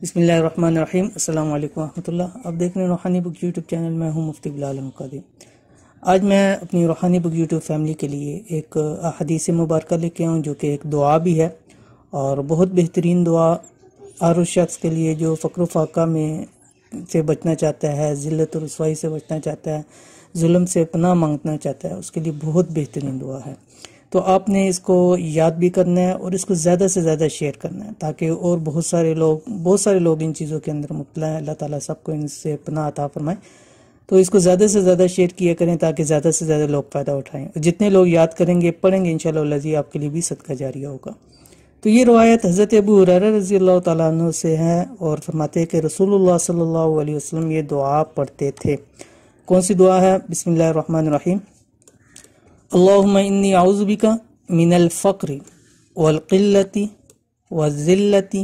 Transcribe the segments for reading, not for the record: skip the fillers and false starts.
بسم اللہ الرحمن الرحیم۔ السلام علیکم ورحمۃ اللہ۔ آپ دیکھ رہے ہیں روحانی بک یوٹیوب چینل۔ میں ہوں مفتی بلال القادری۔ آج میں اپنی روحانی بک یوٹیوب فیملی کے لیے ایک حدیث مبارکہ لے کے آؤں جو کہ ایک دعا بھی ہے اور بہت بہترین دعا ہر اس شخص کے لیے جو فقر و فاقہ میں سے بچنا چاہتا ہے، ذلت و رسوائی سے بچنا چاہتا ہے، ظلم سے پناہ مانگنا چاہتا ہے، اس کے لیے بہت بہترین دعا ہے۔ تو آپ نے اس کو یاد بھی کرنا ہے اور اس کو زیادہ سے زیادہ شیئر کرنا ہے تاکہ اور بہت سارے لوگ ان چیزوں کے اندر مبتلا ہیں۔ اللہ تعالیٰ سب کو ان سے پناہ عطا فرمائے۔ تو اس کو زیادہ سے زیادہ شیئر کیا کریں تاکہ زیادہ سے زیادہ لوگ فائدہ اٹھائیں۔ جتنے لوگ یاد کریں گے، پڑھیں گے، انشاءاللہ العزیز آپ کے لیے بھی صدقہ جاریہ ہوگا۔ تو یہ روایت حضرت ابو ہریرہ رضی اللہ تعالیٰ عنہ سے ہے اور فرماتے ہیں کہ رسول اللہ صلی اللہ علیہ وسلم یہ دعا پڑھتے تھے۔ کون سی دعا ہے؟ بسم اللہ الرحمن الرحیم۔ اللہم انی اعوذ بک من الفقر والقلت والذلت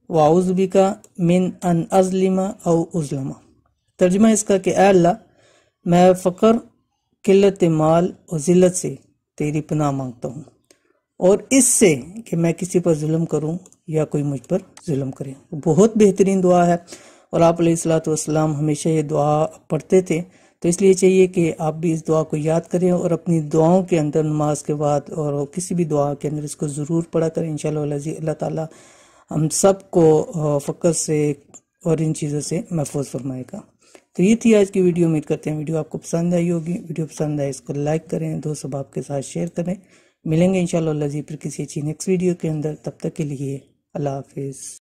واعوذ بک من ان اظلم او اظلم۔ ترجمہ اس کا کہ اے اللہ، میں فقر، قلت مال اور ذلت سے تیری پناہ مانگتا ہوں اور اس سے کہ میں کسی پر ظلم کروں یا کوئی مجھ پر ظلم کرے۔ بہت بہترین دعا ہے اور آپ علیہ الصلوۃ والسلام ہمیشہ یہ دعا پڑھتے تھے، تو اس لیے چاہیے کہ آپ بھی اس دعا کو یاد کریں اور اپنی دعاؤں کے اندر، نماز کے بعد اور کسی بھی دعا کے اندر اس کو ضرور پڑھا کریں۔ انشاءاللہ العزیز اللہ تعالیٰ ہم سب کو فقر سے اور ان چیزوں سے محفوظ فرمائے گا۔ تو یہ تھی آج کی ویڈیو۔ امید کرتے ہیں ویڈیو آپ کو پسند آئی ہوگی۔ ویڈیو پسند آئے اس کو لائک کریں، دوست احباب کے ساتھ شیئر کریں۔ ملیں گے انشاءاللہ العزیز پھر کسی اچھی نیکسٹ ویڈیو کے اندر۔ تب تک کے لیے اللہ حافظ۔